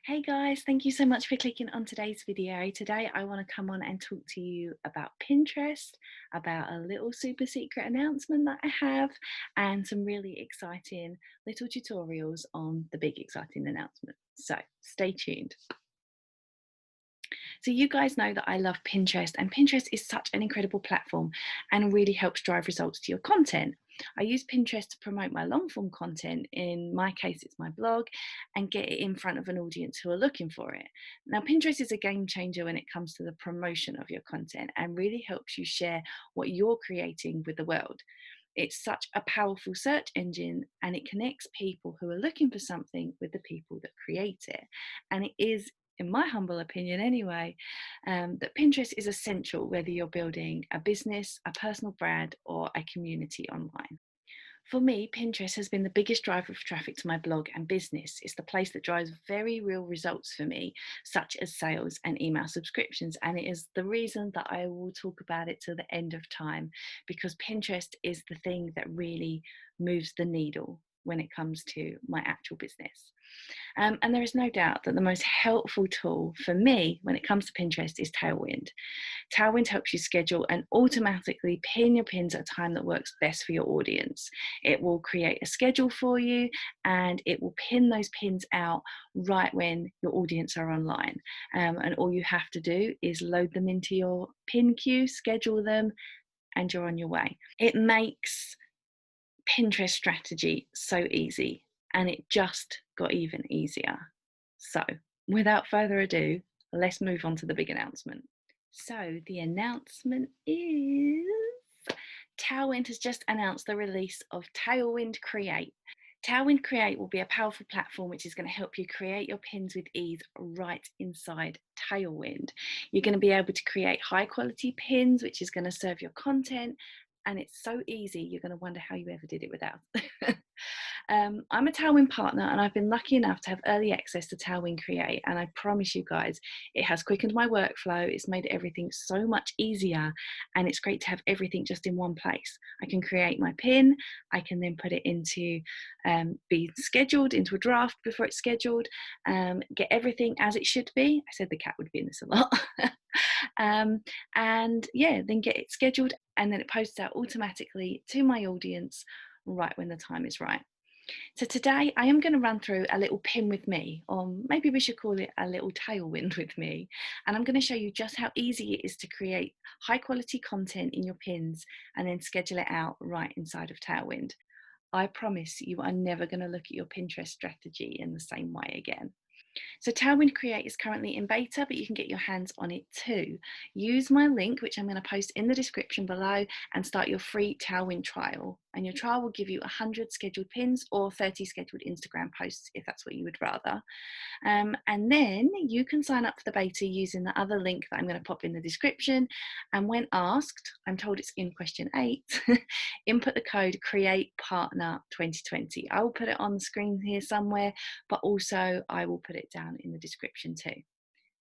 Hey guys, thank you so much for clicking on today's video. Today I want to come on and talk to you about Pinterest, about a little super secret announcement that I have, and some really exciting little tutorials on the big exciting announcement. So stay tuned. So you guys know that I love Pinterest, and Pinterest is such an incredible platform and really helps drive results to your content. I use Pinterest to promote my long form content. In my case, it's my blog, and get it in front of an audience who are looking for it. Now, Pinterest is a game changer when it comes to the promotion of your content and really helps you share what you're creating with the world. It's such a powerful search engine, and it connects people who are looking for something with the people that create it. And it is, in my humble opinion anyway, that Pinterest is essential whether you're building a business, a personal brand, or a community online. For me, Pinterest has been the biggest driver of traffic to my blog and business. It's the place that drives very real results for me, such as sales and email subscriptions. And it is the reason that I will talk about it till the end of time, because Pinterest is the thing that really moves the needle when it comes to my actual business. And there is no doubt that the most helpful tool for me when it comes to Pinterest is Tailwind. Tailwind helps you schedule and automatically pin your pins at a time that works best for your audience. It will create a schedule for you, and it will pin those pins out right when your audience are online. And all you have to do is load them into your pin queue, schedule them, and you're on your way. It makes Pinterest strategy so easy, and it just got even easier. So, without further ado, let's move on to the big announcement. So, the announcement is Tailwind has just announced the release of Tailwind Create. Tailwind Create will be a powerful platform which is going to help you create your pins with ease right inside Tailwind. You're going to be able to create high quality pins, which is going to serve your content. And it's so easy, you're going to wonder how you ever did it without. I'm a Tailwind partner, and I've been lucky enough to have early access to Tailwind Create. And I promise you guys, it has quickened my workflow. It's made everything so much easier, and it's great to have everything just in one place. I can create my pin, I can then put it into be scheduled into a draft before it's scheduled, get everything as it should be. I said the cat would be in this a lot. And yeah, then get it scheduled, and then it posts out automatically to my audience right when the time is right. So today I am going to run through a little pin with me, or maybe we should call it a little tailwind with me. And I'm going to show you just how easy it is to create high quality content in your pins and then schedule it out right inside of Tailwind. I promise you are never going to look at your Pinterest strategy in the same way again. So Tailwind Create is currently in beta, but you can get your hands on it too. Use my link, which I'm going to post in the description below, and start your free Tailwind trial. And your trial will give you 100 scheduled pins or 30 scheduled Instagram posts, if that's what you would rather. And then you can sign up for the beta using the other link that I'm going to pop in the description. And when asked, I'm told it's in question 8, input the code CREATEPARTNER2020. I will put it on the screen here somewhere, but also I will put it down in the description too.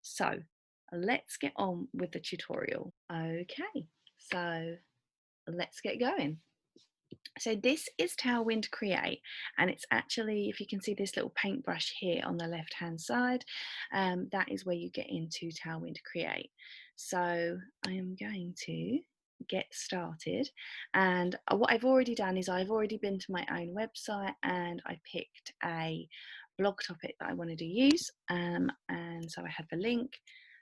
So let's get on with the tutorial. Okay, so let's get going. So this is Tailwind Create, and it's actually, if you can see this little paintbrush here on the left hand side, that is where you get into Tailwind Create. So I am going to get started, and what I've already done is I've already been to my own website and I picked a blog topic that I wanted to use, and so I have the link.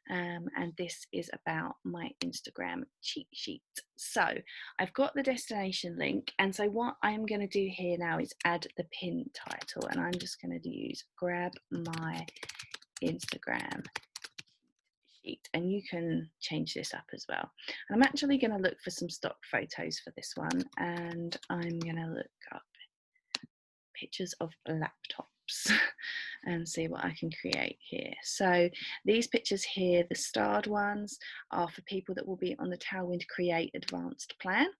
And this is about my Instagram cheat sheet. So I've got the destination link, and so what I'm going to do here now is add the pin title, and I'm just going to use grab my Instagram sheet, and you can change this up as well. And I'm actually going to look for some stock photos for this one, and I'm going to look up pictures of laptops and see what I can create here. So these pictures here, the starred ones, are for people that will be on the Tailwind Create Advanced plan.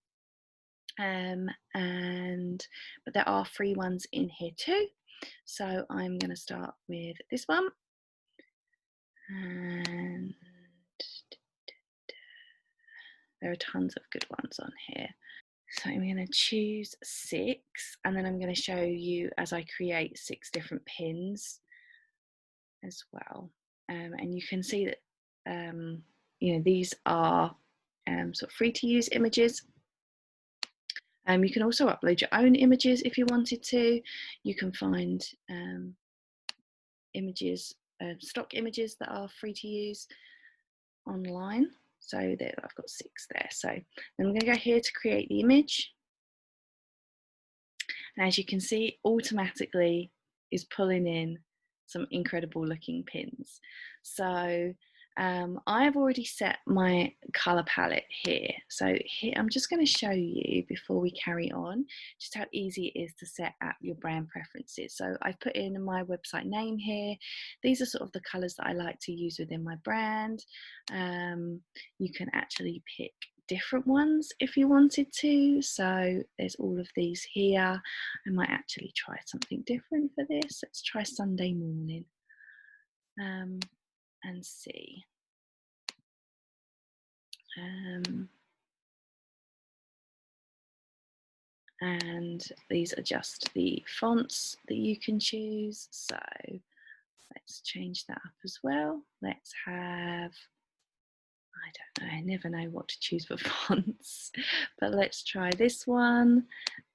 But there are free ones in here too. So I'm going to start with this one. And there are tons of good ones on here. So I'm going to choose 6, and then I'm going to show you as I create 6 different pins. as well. And you can see that you know, these are sort of free to use images. You can also upload your own images if you wanted to. You can find images, stock images that are free to use online. So there, I've got 6 there. So then I'm going to go here to create the image. And as you can see, automatically is pulling in some incredible looking pins. So I've already set my color palette here. So here, I'm just going to show you before we carry on, just how easy it is to set up your brand preferences. So I've put in my website name here. These are sort of the colors that I like to use within my brand. You can actually pick different ones if you wanted to. So there's all of these here. I might actually try something different for this. Let's try Sunday morning and see. And these are just the fonts that you can choose. So let's change that up as well. Let's have, I don't know, I never know what to choose for fonts, but let's try this one,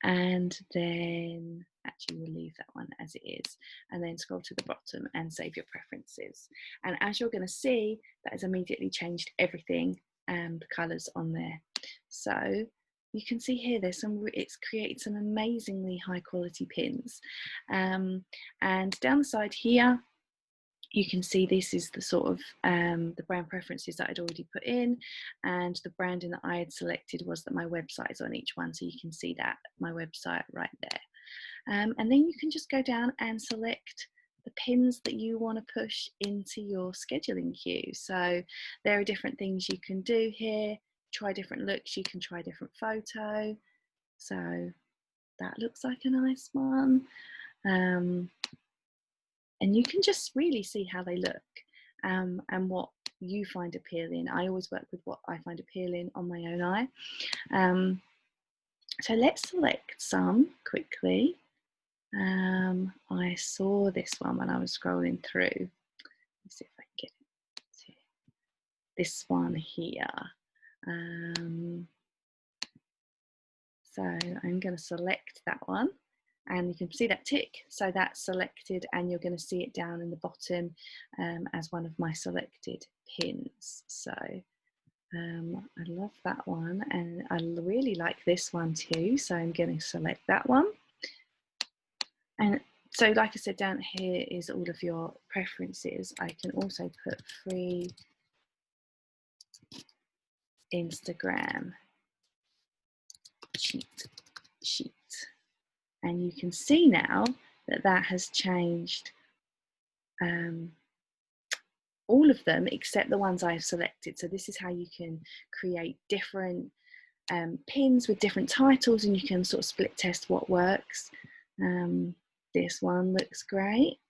and then actually we'll leave that one as it is, and then scroll to the bottom and save your preferences. And as you're going to see, that has immediately changed everything and the colours on there. So you can see here there's some, it's created some amazingly high quality pins. And down the side here, you can see this is the sort of the brand preferences that I'd already put in, and the branding that I had selected was that my website is on each one, so you can see that my website right there. And then you can just go down and select the pins that you want to push into your scheduling queue. So there are different things you can do here. Try different looks, you can try different photo. So that looks like a nice one. And you can just really see how they look and what you find appealing. I always work with what I find appealing on my own eye. So let's select some quickly. I saw this one when I was scrolling through. Let's see if I can get it to this one here. So I'm going to select that one, and you can see that tick. So that's selected, and you're going to see it down in the bottom as one of my selected pins. So I love that one, and I really like this one too. So I'm going to select that one. And so, like I said, down here is all of your preferences. I can also put free Instagram cheat sheet. And you can see now that that has changed all of them except the ones I've selected. So this is how you can create different pins with different titles, and you can sort of split test what works. This one looks great.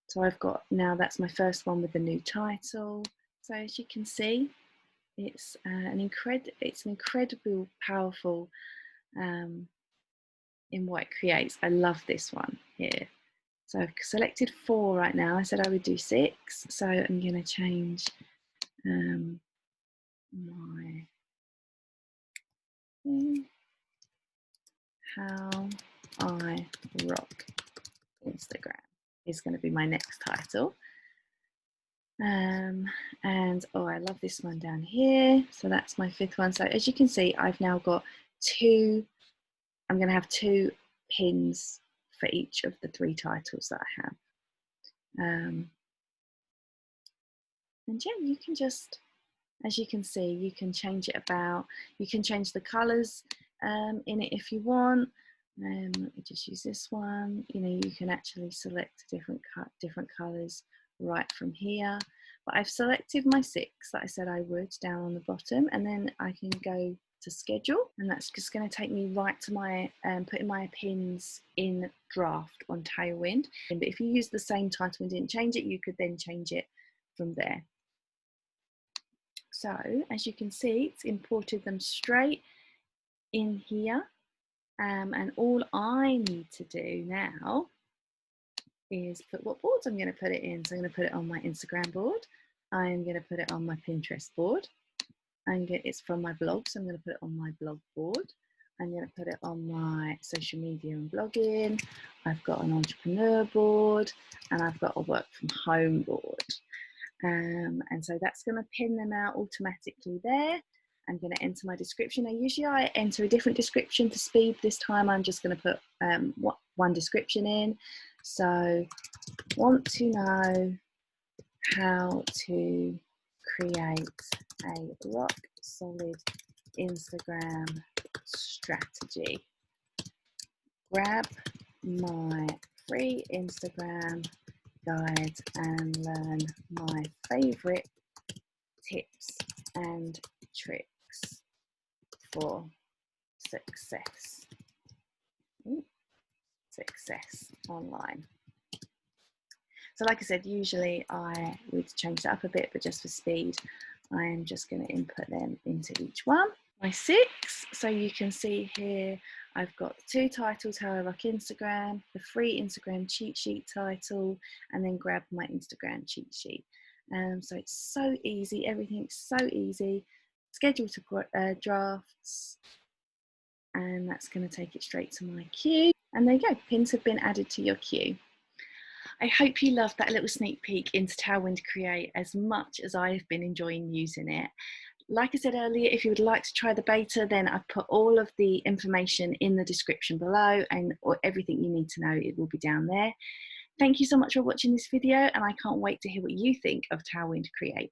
So I've got, now that's my first one with the new title. So as you can see, it's an incredible, powerful in what it creates. I love this one here. So I've selected 4 right now. I said I would do 6. So I'm going to change my how I rock Instagram is going to be my next title. And oh, I love this one down here. So that's my 5th one. So as you can see, I've now got 2, I'm going to have 2 pins for each of the 3 titles that I have. And yeah, you can just, as you can see, you can change it about, you can change the colours in it if you want. Let me just use this one. You know, you can actually select different colours right from here. But I've selected my 6 that I said I would down on the bottom, and then I can go to schedule, and that's just going to take me right to my putting my pins in draft on Tailwind. But if you use the same title and didn't change it, you could then change it from there. So as you can see, it's imported them straight in here, and all I need to do now is put what boards I'm going to put it in. So I'm going to put it on my Instagram board. I'm going to put it on my Pinterest board. It's from my blog, so I'm going to put it on my blog board. I'm going to put it on my social media and blogging. I've got an entrepreneur board, and I've got a work from home board. And so that's going to pin them out automatically there. I'm going to enter my description. I enter a different description for speed. This time I'm just going to put one description in. So, want to know how to create a rock solid Instagram strategy. Grab my free Instagram guide and learn my favorite tips and tricks for success. Success online. So like I said, usually I would change that up a bit, but just for speed, I am just going to input them into each one. My 6, so you can see here, I've got the 2 titles, How I Rock Instagram, the free Instagram cheat sheet title, and then grab my Instagram cheat sheet. So it's so easy, everything's so easy. Schedule to drafts, and that's going to take it straight to my queue. And there you go, pins have been added to your queue. I hope you loved that little sneak peek into Tailwind Create as much as I've been enjoying using it. Like I said earlier, if you would like to try the beta, then I've put all of the information in the description below, and everything you need to know, it will be down there. Thank you so much for watching this video, and I can't wait to hear what you think of Tailwind Create.